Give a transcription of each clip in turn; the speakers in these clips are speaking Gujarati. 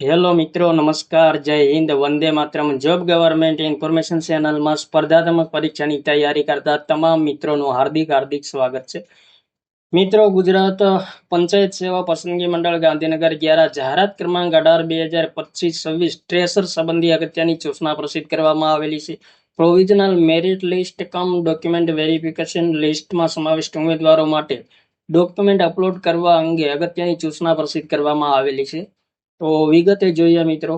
હેલો મિત્રો, નમસ્કાર, જય Hind, Vande Mataram. Job government information ચેનલમાં સ્પર્ધાત્મક પરીક્ષાની તૈયારી કરતા તમામ મિત્રોનું હાર્દિક હાર્દિક સ્વાગત છે. મિત્રો, ગુજરાત પંચાયત સેવા પસંદગી મંડળ ગાંધીનગર દ્વારા જાહેરાત ક્રમાંક 18/2025-26 ટ્રેસર સંબંધી અગત્યની સૂચના પ્રસિદ્ધ કરવામાં આવેલી છે. પ્રોવિઝનલ મેરિટ લિસ્ટ કમ ડોક્યુમેન્ટ વેરિફિકેશન લિસ્ટમાં સમાવિષ્ટ ઉમેદવારો માટે ડોક્યુમેન્ટ અપલોડ કરવા અંગે અગત્યની સૂચના પ્રસિદ્ધ કરવામાં આવેલી છે. તો વિગતે જોઈએ મિત્રો.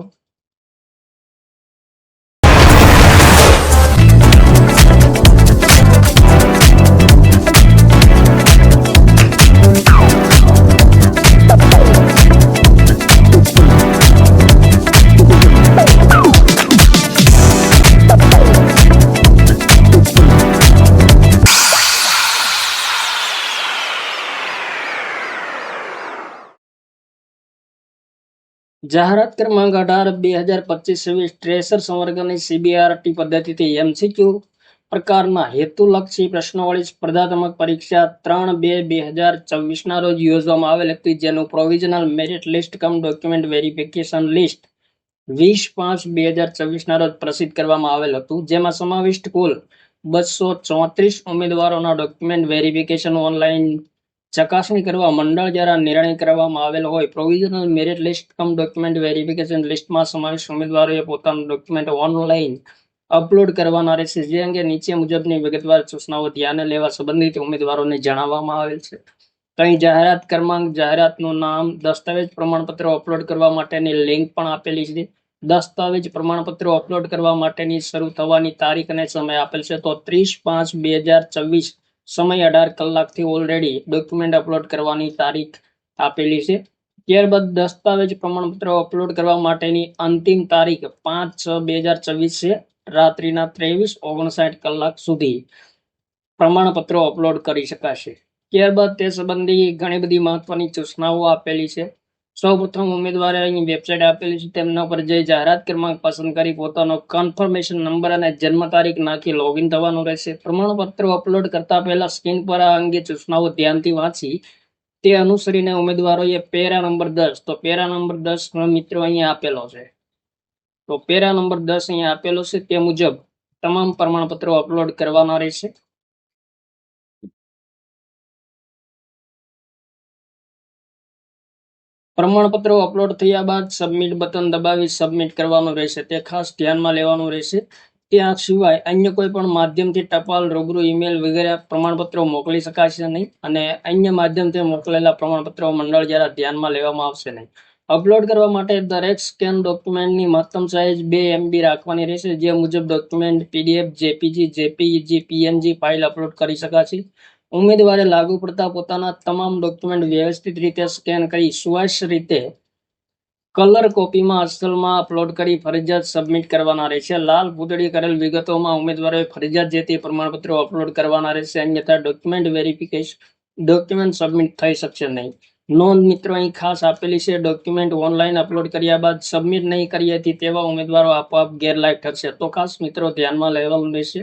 જાહેરાત ક્રમાંક 18/2025-26 ટ્રેસર સંવર્ગની CBRT પદ્ધતિથી MCQ પ્રકારના હેતુલક્ષી પ્રશ્નોવાળી સ્પર્ધાત્મક પરીક્ષા 3/2/2024 રોજ યોજવામાં આવેલ હતી, જેનું પ્રોવિઝનલ મેરિટ લિસ્ટ કમ ડોક્યુમેન્ટ વેરિફિકેશન લિસ્ટ 20/5/2024 રોજ પ્રસિદ્ધ કરવામાં આવેલ હતું, જેમાં સમાવિષ્ટ કુલ 234 ઉમેદવારોના ડોક્યુમેન્ટ વેરિફિકેશન ઓનલાઈન ચકાસણી કરવા મંડળ દ્વારા નિર્ણય કરવામાં આવેલ હોય. પ્રોવિઝનલ મેરિટ લિસ્ટ કમ ડોક્યુમેન્ટ વેરિફિકેશન લિસ્ટમાં સમાવિષ્ટ ઉમેદવારોએ પોતાનું ડોક્યુમેન્ટ ઓનલાઈન અપલોડ કરવાના રહેશે, જે અંગે નીચે મુજબની વિગતવાર સૂચનાઓ ધ્યાને લેવા સંબંધિત ઉમેદવારોને જણાવવામાં આવેલ છે. અહીં જાહેરાત ક્રમાંક, જાહેરાતનું નામ, દસ્તાવેજ પ્રમાણપત્રો અપલોડ કરવા માટેની લિંક પણ આપેલી છે. દસ્તાવેજ પ્રમાણપત્રો અપલોડ કરવા માટેની શરૂ થવાની તારીખ અને સમય આપેલ છે. તો 30/5/2024 સમય 18 કલાકથી ઓલરેડી ડોક્યુમેન્ટ અપલોડ કરવાની તારીખ આપેલી છે. ત્યારબાદ દસ્તાવેજ પ્રમાણપત્રો અપલોડ કરવા માટેની અંતિમ તારીખ 5/6/2024 છે. રાત્રિના 23:59 કલાક સુધી પ્રમાણપત્રો અપલોડ કરી શકાશે. ત્યારબાદ તે સંબંધી ઘણી બધી મહત્વની સૂચનાઓ આપેલી છે. સૌપ્રથમ ઉમેદવારે અહીં વેબસાઇટ આપેલી છે, તેમના પર જઈ જાહેરાત ક્રમાંક પસંદ કરી પોતાનો કન્ફર્મેશન નંબર અને જન્મ તારીખ નાખી લોગિન થવાનું રહેશે. પ્રમાણપત્રો અપલોડ કરતા પહેલા સ્ક્રીન પર આ અંગે સૂચનાઓ ધ્યાનથી વાંચી તે અનુસરીને ઉમેદવારોએ પેરા નંબર 10, તો પેરા નંબર 10 મિત્રો અહીંયા આપેલો છે. તો પેરા નંબર 10 અહીંયા આપેલો છે, તે મુજબ તમામ પ્રમાણપત્રો અપલોડ કરવાના રહેશે. પ્રમાણપત્રો અપલોડ થયા બાદ સબમિટ બટન દબાવી સબમિટ કરવાનું રહેશે, તે ખાસ ધ્યાનમાં લેવાનું રહેશે. ત્યાં સિવાય અન્ય કોઈ પણ માધ્યમથી ટપાલ, રૂબરૂ, ઈમેલ વગેરે પ્રમાણપત્રો મોકલી શકાશે નહીં, અને અન્ય માધ્યમથી મોકલેલા પ્રમાણપત્રો મંડળ દ્વારા ધ્યાનમાં લેવામાં આવશે નહીં. અપલોડ કરવા માટે દરેક સ્કેન ડોક્યુમેન્ટની મહત્તમ સાઇઝ 2 MB રાખવાની રહેશે, જે મુજબ document PDF, JPG, JPEG, PNG file upload કરી શકાશે. ઉમેદવારે લાગુ પડતા પોતાના તમામ ડોક્યુમેન્ટ વ્યવસ્થિત રીતે સ્કેન કરી સુવાસ્ય રીતે કલર કોપીમાં અસલમાં અપલોડ કરી ફરજિયાત સબમિટ કરવાના રહેશે. લાલ પૂતળી કરેલ વિગતોમાં ઉમેદવારોએ ફરજિયાત જે તે પ્રમાણપત્રો અપલોડ કરવાના રહેશે, અન્યથા ડોક્યુમેન્ટ સબમિટ થઈ શકશે નહીં. નોંધ મિત્રો અહીં ખાસ આપેલી છે, ડોક્યુમેન્ટ ઓનલાઈન અપલોડ કર્યા બાદ સબમિટ નહીં કર્યાથી તેવા ઉમેદવારો આપોઆપ ગેરલાયક ઠરશે, તો ખાસ મિત્રો ધ્યાનમાં લેવાનું રહેશે.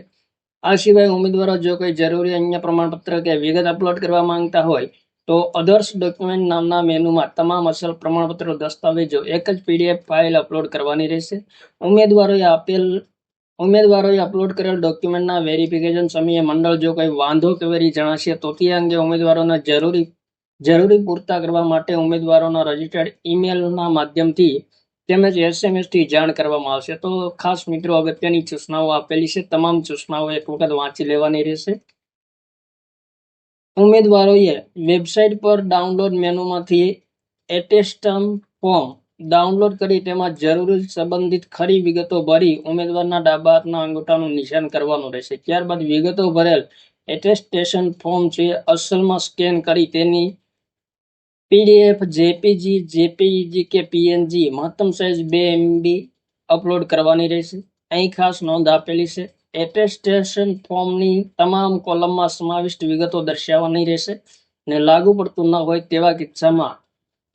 આ સિવાય ઉમેદવારો જો કોઈ જરૂરી અન્ય પ્રમાણપત્ર કે વિગત અપલોડ કરવા માંગતા હોય તો અધર્સ ડોક્યુમેન્ટ નામના મેનુમાં તમામ અસલ પ્રમાણપત્રો દસ્તાવેજો એક જ PDF ફાઇલ અપલોડ કરવાની રહેશે. ઉમેદવારોએ અપલોડ કરેલ ડોક્યુમેન્ટના વેરિફિકેશન સમયે મંડળ જો કોઈ વાંધો કેવરી જણાશે તો તે અંગે ઉમેદવારોને જરૂરી પૂરતા કરવા માટે ઉમેદવારોના રજિસ્ટર્ડ ઈમેલના માધ્યમથી તેમજ SMS થી જાણ કરવામાં આવશે. તો ખાસ મિત્રો અગત્યની સૂચનાઓ આપેલી છે, તમામ સૂચનાઓ એક વખત વાંચી લેવાની રહેશે. ઉમેદવારોએ વેબસાઇટ પર ડાઉનલોડ મેનુમાંથી એટેસ્ટમ ફોર્મ ડાઉનલોડ કરી તેમાં જરૂરી સંબંધિત ખરી વિગતો ભરી ઉમેદવારના ડાબા હાથના અંગૂઠાનું નિશાન કરવાનું રહેશે. ત્યારબાદ વિગતો ભરેલ એટેસ્ટેશન ફોર્મ છે અસલમાં સ્કેન કરી તેની PDF, JPG, JPEG કે PNG મહત્તમ સાઇઝ 2 MB અપલોડ કરવાની રહેશે. અહીં ખાસ નોંધ આપેલી છે, એટેસ્ટેશન ફોર્મની તમામ કોલમમાં સમાવિષ્ટ વિગતો દર્શાવવાની રહેશે અને લાગુ પડતું ન હોય તેવા કિસ્સામાં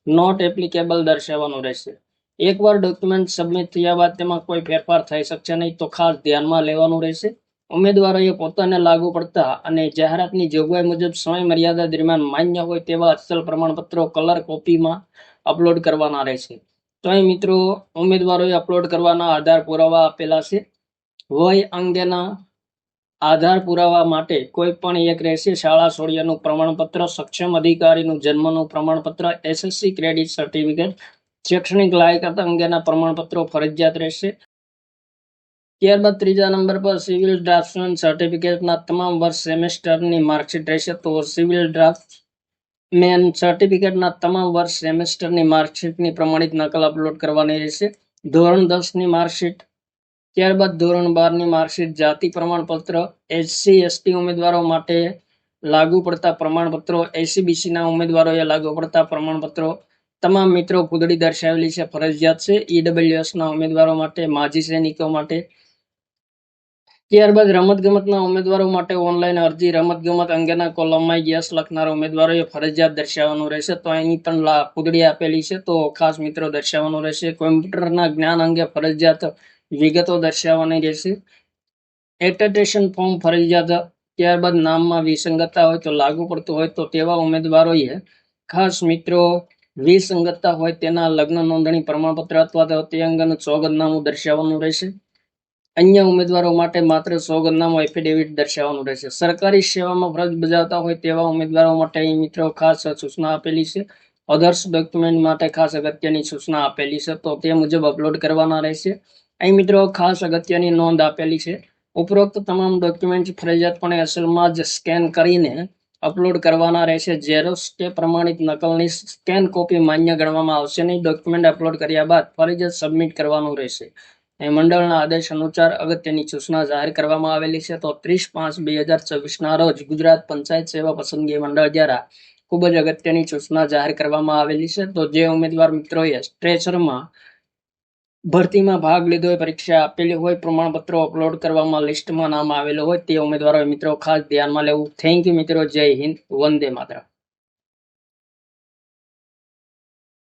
નોટ એપ્લિકેબલ દર્શાવવાનું રહેશે. એકવાર ડોક્યુમેન્ટ સબમિટ થયા બાદ તેમાં કોઈ ફેરફાર થઈ શકશે નહીં, તો ખાસ ધ્યાનમાં લેવાનું રહેશે. ઉમેદવારોએ પોતાને લાગુ પડતા અને જાહેરાતની જોગવાઈ મુજબ સમય મર્યાદા દરમિયાન માન્ય હોય તેવા અસલ પ્રમાણપત્રો કલર કોપીમાં અપલોડ કરવાના રહેશે. તો અહીં મિત્રો ઉમેદવારોએ અપલોડ કરવાના આધાર પુરાવા આપેલા છે. વય અંગેના આધાર પુરાવા માટે કોઈ પણ એક રહેશે. શાળા છોડ્યાનું પ્રમાણપત્ર, સક્ષમ અધિકારીનું જન્મનું પ્રમાણપત્ર, એસએસસી ક્રેડિટ સર્ટિફિકેટ, શૈક્ષણિક લાયકાત અંગેના પ્રમાણપત્રો ફરજિયાત રહેશે. ત્યારબાદ ત્રીજા નંબર પર સિવિલ ડ્રાફ્ટમેન સર્ટિફિકેટના તમામ વર્ષ સેમેસ્ટરની માર્કશીટ રહેશે. તો સિવિલ ડ્રાફ્ટમેન સર્ટિફિકેટના તમામ વર્ષ સેમેસ્ટરની માર્કશીટની પ્રમાણિત નકલ અપલોડ કરવાની રહેશે. ધોરણ 10ની માર્કશીટ, ત્યારબાદ ધોરણ 12ની માર્કશીટ, જાતિ પ્રમાણપત્ર, એસસી એસટી ઉમેદવારો માટે લાગુ પડતા પ્રમાણપત્રો, એસીબીસીના ઉમેદવારોએ લાગુ પડતા પ્રમાણપત્રો, તમામ મિત્રો ફૂદડી દર્શાવેલી છે, ફરજિયાત છે. ઈડબ્લ્યુએસના ઉમેદવારો માટે, માજી સૈનિકો માટે. ત્યારબાદ રમતગમતના ઉમેદવારો માટે ઓનલાઈન અરજી, રમતગમત અંગેના કોલમમાં યસ લખનારા ઉમેદવારોએ ફરજિયાત દર્શાવવાનું રહેશે. તો એની પણ ફૂદડી આપેલી છે, તો ખાસ મિત્રો દર્શાવવાનું રહેશે. કોમ્પ્યુટરના જ્ઞાન અંગે ફરજિયાત વિગતો દર્શાવવાની રહેશે. એટેસ્ટેશન ફોર્મ ફરજિયાત. ત્યારબાદ નામમાં વિસંગતતા હોય તો લાગુ પડતું હોય તો તેવા ઉમેદવારોએ ખાસ મિત્રો વિસંગતતા હોય તેના લગ્ન નોંધણી પ્રમાણપત્ર અથવા તો તે અંગેનું સોગંદનામું દર્શાવવાનું રહેશે. અન્ય ઉમેદવારો માટે માત્ર સોગંદનામું એફિડેવિટ દર્શાવવાનું રહેશે. સરકારી સેવામાં ફરજ બજાવતા હોય તેવા ઉમેદવારો માટે અહીં મિત્રો ખાસ સૂચના આપેલી છે. અધર્સ ડોક્યુમેન્ટ માટે ખાસ અગત્યની સૂચના આપેલી છે, તો તે મુજબ અપલોડ કરવાના રહેશે. અહીં મિત્રો ખાસ અગત્યની નોંધ આપેલી છે. ઉપરોક્ત તમામ ડોક્યુમેન્ટ ફરજિયાતપણે અસલમાં જ સ્કેન કરીને અપલોડ કરવાના રહેશે. ઝેરોક્સ કે પ્રમાણિત નકલની સ્કેન કોપી માન્ય ગણવામાં આવશે નહીં. ડોક્યુમેન્ટ અપલોડ કર્યા બાદ ફરજિયાત સબમિટ કરવાનું રહેશે. મંડળના આદેશ અનુસાર અગત્યની સૂચના જાહેર કરવામાં આવેલી છે. તો 30/5/2024ના રોજ ગુજરાત પંચાયત સેવા પસંદગી મંડળ દ્વારા ખૂબ જ અગત્યની સૂચના જાહેર કરવામાં આવેલી છે. તો જે ઉમેદવાર મિત્રોએ સ્ટ્રેચરમાં ભરતીમાં ભાગ લીધો હોય, પરીક્ષા આપેલી હોય, પ્રમાણપત્રો અપલોડ કરવામાં લિસ્ટમાં નામ આવેલું હોય તે ઉમેદવારોએ મિત્રો ખાસ ધ્યાનમાં લેવું. થેન્ક યુ મિત્રો. જય હિન્દ. વંદે માતરમ.